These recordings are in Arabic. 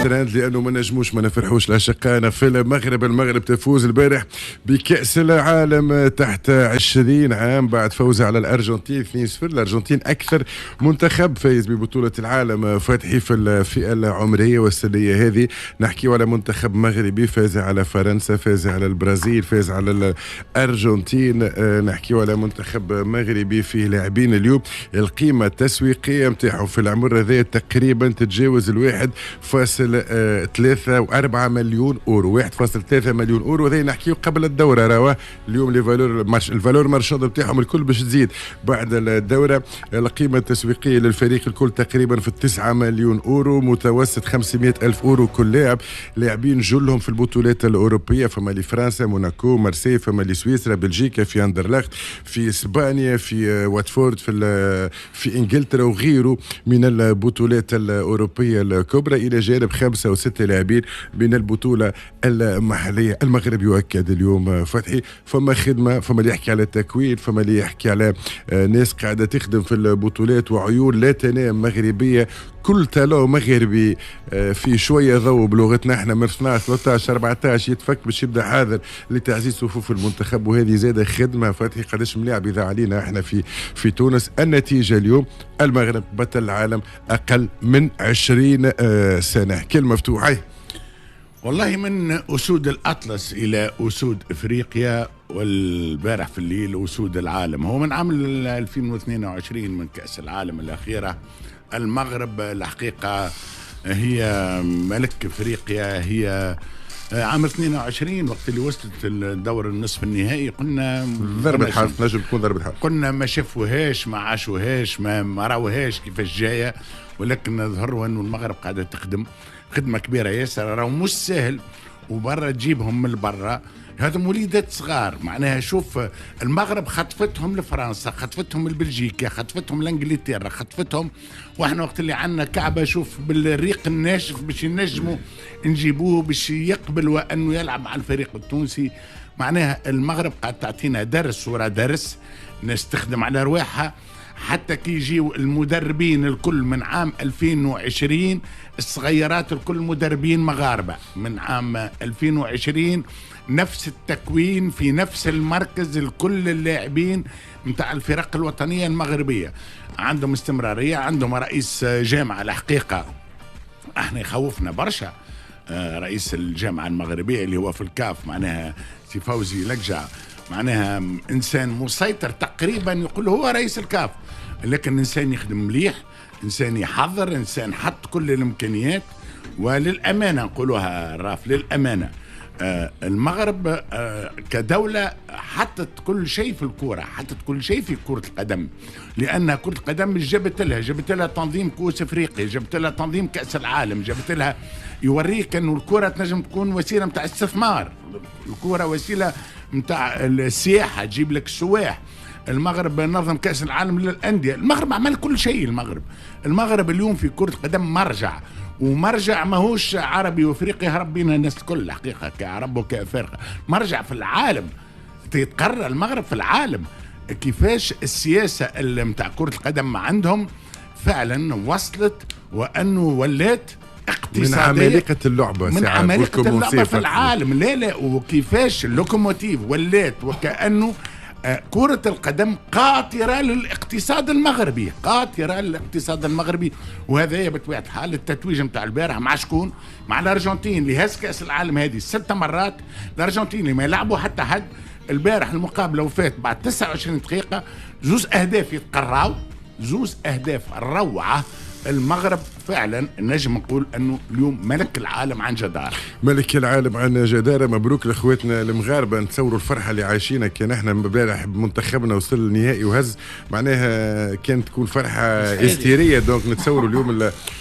ترند لانه ما نجموش ما نفرحوش لاشقائنا في المغرب. المغرب تفوز البارح بكأس العالم تحت 20 عام بعد فوزها على الارجنتين 2-0. الارجنتين اكثر منتخب فايز ببطولة العالم فتحي في الفئة العمرية والسنية هذه. نحكي على منتخب مغربي فاز على فرنسا، فاز على البرازيل، فاز على الارجنتين. نحكي على منتخب مغربي فيه لاعبين اليوم القيمة التسويقية متاعهم في العمر هذا تقريبا تتجاوز 1.3 و4 مليون اورو، 1.3 مليون اورو. هذا نحكيو قبل الدورة، راه اليوم الفالور مارشاند بتاعهم الكل باش تزيد بعد الدورة. القيمة التسويقية للفريق الكل تقريبا في 9 مليون اورو، متوسط 500 ألف اورو كل لاعب. لاعبين جلهم في البطولات الأوروبية، فما لفرنسا، موناكو، مارسي، فما لسويسرا، بلجيكا، في أندرلخت، في إسبانيا، في واتفورد، في إنجلترا وغيره من البطولات الأوروبية الكبرى، إلى جانب 5 أو 6 لاعبين من البطولة المحلية. المغرب يؤكد اليوم فتحي فما خدمة، فما اللي يحكي على التكوين، فما اللي يحكي على ناس قاعدة تخدم في البطولات وعيون لا تنام مغربية. كل تالو مغربي في شويه ضوء بلغتنا احنا من 12 13 14 يتفك باش يبدا حاضر لتعزيز صفوف المنتخب. وهذه زاده خدمه فتحي قداش ملاعب اذا علينا احنا في تونس. النتيجه اليوم المغرب بطل العالم اقل من 20 سنه. كلمه مفتوحه والله، من اسود الاطلس الى اسود افريقيا، والبارح في الليل اسود العالم. هو من عام 2022 من كاس العالم الاخيره. المغرب الحقيقة هي ملك افريقيا. هي عام 22 وقت اللي وصلت الدور النصف النهائي قلنا ضربة حظ، نجم تكون ضربة حظ. قلنا ما شافوهاش، ما عاشوهاش، ما راوهاش كيفاش جاية، ولكن ظهروا انه المغرب قاعدة تخدم خدمة كبيرة ياسر. راهو مش سهل وبرا تجيبهم من برا، هذم وليدات صغار. معناها شوف، المغرب خطفتهم لفرنسا، خطفتهم لبلجيكا، خطفتهم لانجلترا، خطفتهم. واحنا وقت اللي عنا كعبة شوف بالريق الناشف باش ينجموا نجيبوه باش يقبل وانه يلعب مع الفريق التونسي. معناها المغرب قاعد تعطينا درس ورا درس، نستخدم على رواحها. حتى كي يجيو المدربين الكل من عام 2020 الصغيرات الكل مدربين مغاربة. من عام 2020 نفس التكوين في نفس المركز، الكل اللاعبين متاع الفرق الوطنية المغربية عندهم استمرارية، عندهم رئيس جامعة. الحقيقة احنا يخوفنا برشا رئيس الجامعة المغربية اللي هو في الكاف، معناها سي فوزي لقجع، معناها إنسان مسيطر تقريبا، يقول هو رئيس الكاف، لكن إنسان يخدم مليح، إنسان يحضر، إنسان حط كل الإمكانيات. وللأمانة نقولها راف، للأمانة المغرب كدولة حطت كل شيء في الكورة، حطت كل شيء في كرة القدم، لأن كرة القدم مش جابت لها تنظيم كؤوس أفريقيا، جابت لها تنظيم كأس العالم، جابت لها يوريك أنه الكرة تنجم تكون وسيلة متاع استثمار، الكرة وسيلة متاع السياحة، تجيب لك السواح. المغرب نظم كأس العالم للأندية، المغرب عمل كل شيء. المغرب اليوم في كرة القدم مرجع، ومرجع ماهوش عربي وافريقي هرب بينا الناس الكل، حقيقة كعرب وكافارقة، مرجع في العالم. تتقرر المغرب في العالم كيفاش السياسة اللي متاع كرة القدم عندهم فعلا وصلت، وأنه ولات اقتصادية من عمالقة اللعبة، من عمالقة اللعبة في العالم. لا وكيفاش اللوكوموتيف ولات وكأنه كرة القدم قاطرة للاقتصاد المغربي، قاطرة للاقتصاد المغربي. وهذا بطبيعة الحال التتويج متاع البارح مع شكون؟ مع الأرجنتين اللي هز كأس العالم هذه 6 مرات. الأرجنتين اللي ما يلعبوا حتى حد. البارح المقابلة وفات بعد 29 دقيقة، 2 أهداف يتقراو، 2 أهداف روعة. المغرب فعلا نجم نقول انه اليوم ملك العالم عن جدارة، ملك العالم عن جدارة. مبروك لاخواتنا المغاربة، نتصوروا الفرحة اللي عايشينها. كان احنا امبارح منتخبنا وصل للنهائي وهز، معناها كانت تكون فرحة هستيرية. دونك نتصوروا اليوم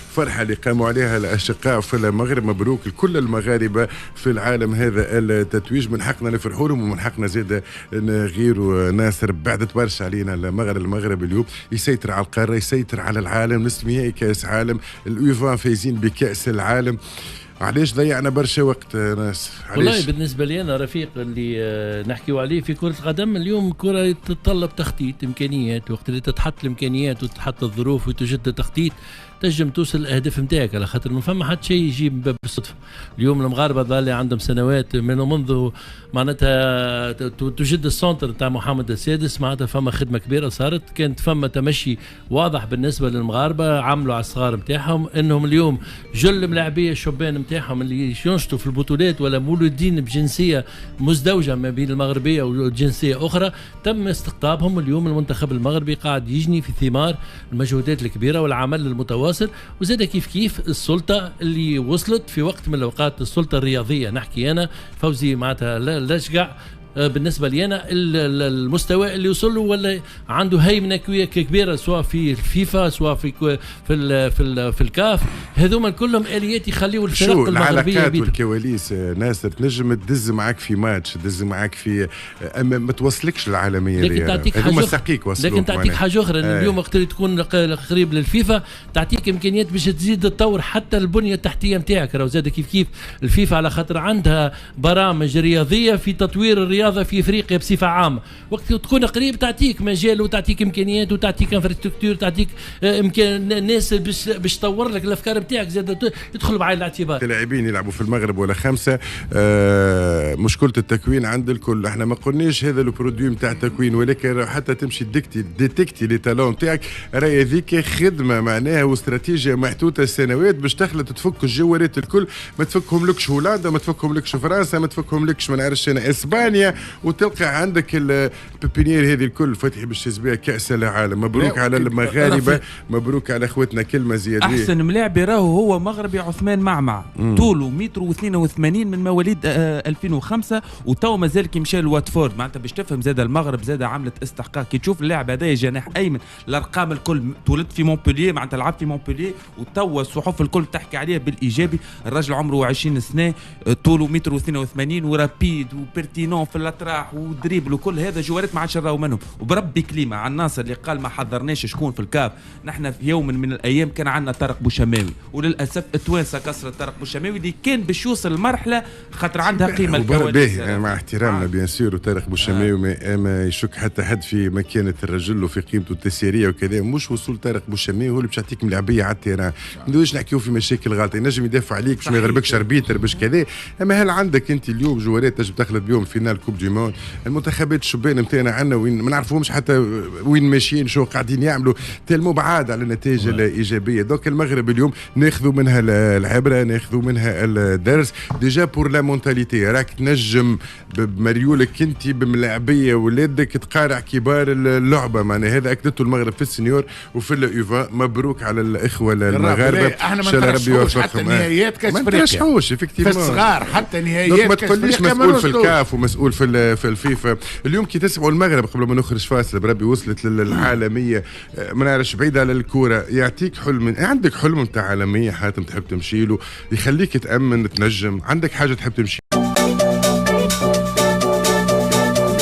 الفرحة اللي قاموا عليها الأشقاء في المغرب. مبروك لكل المغاربة في العالم هذا التتويج. من حقنا نفرحوا لهم، ومن حقنا زاد نغيروا. ناصر بعدت برشا علينا المغرب اليوم يسيطر على القارة، يسيطر على العالم. نصف نهائي كأس عالم، الأويفا فايزين بكأس العالم. علاش ضيعنا برشا وقت ناس؟ والله بالنسبه لي انا رفيق اللي نحكيو عليه في كره القدم اليوم، كره تتطلب تخطيط امكانيات. وقت اللي تتحط الامكانيات وتتحط الظروف وتوجد تخطيط تنجم توصل الاهداف نتاعك، على خاطر ما فما حتى شيء يجي بالصدفه. اليوم المغاربه ظل عندهم سنوات منذ معناتها تجد السونتر نتاع محمد السادس، معناتها فما خدمه كبيره صارت، كانت فما تمشي واضح بالنسبه للمغاربه، عملوا على الصغار نتاعهم انهم اليوم جل ملاعبيه الشبان نتاعهم اللي ينشطوا في البطولات ولا مولودين بجنسيه مزدوجه ما بين المغربيه وجنسيه اخرى، تم استقطابهم. اليوم المنتخب المغربي قاعد يجني في ثمار المجهودات الكبيره والعمل المتواصل، وزاد كيف السلطه اللي وصلت في وقت من الاوقات، السلطه الرياضيه نحكي انا فوزي معناتها لا شقع بالنسبه لي انا المستوى اللي وصل له، ولا عنده هيمنه كبيره سواء في الفيفا سواء في الكاف، هذوما كلهم اليات يخليوا الفرق المغربيه. العلاقات والكواليس ناصر تنجم تدز معك في ماتش، تدز معك في ما توصلكش العالميه، لكن تعطيك حاجه لكن تعطيك حاجه اخرى. اليوم وقت اللي تكون قريب للفيفا تعطيك امكانيات باش تزيد تطور حتى البنيه التحتيه نتاعك. راهو زاد كيف الفيفا على خاطر عندها برامج رياضيه في تطوير الرياضه في افريقيا بصفه عامه، وقت تكون قريب تعطيك مجال وتعطيك امكانيات وتعطيك انفراستركتور، تعطيك امكان ناس باش تطور لك الافكار نتاعك، زاد يدخل بعين الاعتبار. اللاعبين يلعبوا في المغرب ولا خمسه، مشكله التكوين عند الكل. احنا ما قلناش هذا البرودوي نتاع التكوين، ولكن حتى تمشي ديتكتي لي تالون نتاعك، راهي هذيك خدمه معناها واستراتيجيه محطوطه سنوات باش تخلط تفك الجوارات الكل، ما تفكهم لكش هولندا، ما تفكهم لكش فرنسا، ما تفكهم لكش ما نعرفش انا اسبانيا، وتلقى عندك البيبينير هذه الكل فتحي باش تهز بها كاس العالم. مبروك على المغاربه، مبروك على اخوتنا. كلمه زياده، احسن ملاعب راهو هو مغربي عثمان معمع، طوله 1.82 متر من مواليد 2005، وتو مازال كي مشى لواتفورد. معناتها باش تفهم زاد المغرب زاد عملت استحقاق. كي تشوف اللاعب هذا جناح ايمن، الارقام الكل تولد في مونبولييه، معناتها لعب في مونبولييه، وتو الصحف الكل تحكي عليه بالايجابي. الراجل عمره 20 سنه، طوله 1.82 ورابيد وبرتينون في الاطراح ودريبل وكل هذا جوارات ما عادش نراو منهم. وبربي كلمه عن الناصر اللي قال ما حضرناش شكون في الكاف. نحن في يوم من الايام كان عندنا طارق بوشماوي، وللاسف التوانسه كسرت طارق بوشماوي اللي كان باش يوصل لمرحله خاطر عندها قيمه الكواليس. مع احترامنا بيان سور، وطارق بوشماوي ما يشك حتى حد في مكانه الرجل وفي قيمته التسييريه وكذا. مش وصول طارق بوشماوي هو اللي باش يعطيك ملاعبيه على التيران. ما ندويش نحكيو في مشاكل غلطه، ينجم يدافع عليك باش ما يغربكش اربيتر باش كذا. اما هل عندك انت اليوم جوارات تنجم تخلط بيهم فينال كوب دي موند؟ المنتخبات الشبان نتاعنا عندنا وين ما نعرفوهمش حتى وين ماشيين، شو قاعدين يعملوا، تلمو بعاد على النتائج الايجابيه. دوك المغرب اليوم ناخذوا منها العبره، ناخذوا منها الدرس. ديجا بور لا مونتاليتي، راك تنجم بمريولك انت بملاعبيه ولادك تقارع كبار اللعبه. معناها هذا اكدته المغرب في السنيور وفي الايفا. مبروك على الاخوه المغاربه، ان شاء الله ربي يوفقهم. حتى نهائيات كاس افريقيا ما ترشحوش افكتيفمون في الصغار، حتى نهائيات ما تقوليش مسؤول في الكاف ومسؤول في الفيفا. اليوم كي تسمعوا المغرب قبل ما نخرج فاصل بربي وصلت للعالميه، ما نعرفش بعيده على الكوره، يعطيك حلم. عندك حلم نتاع عالميه حاتم تحب تمشي له، يخليك تامن تنجم، عندك حاجه تحب تمشي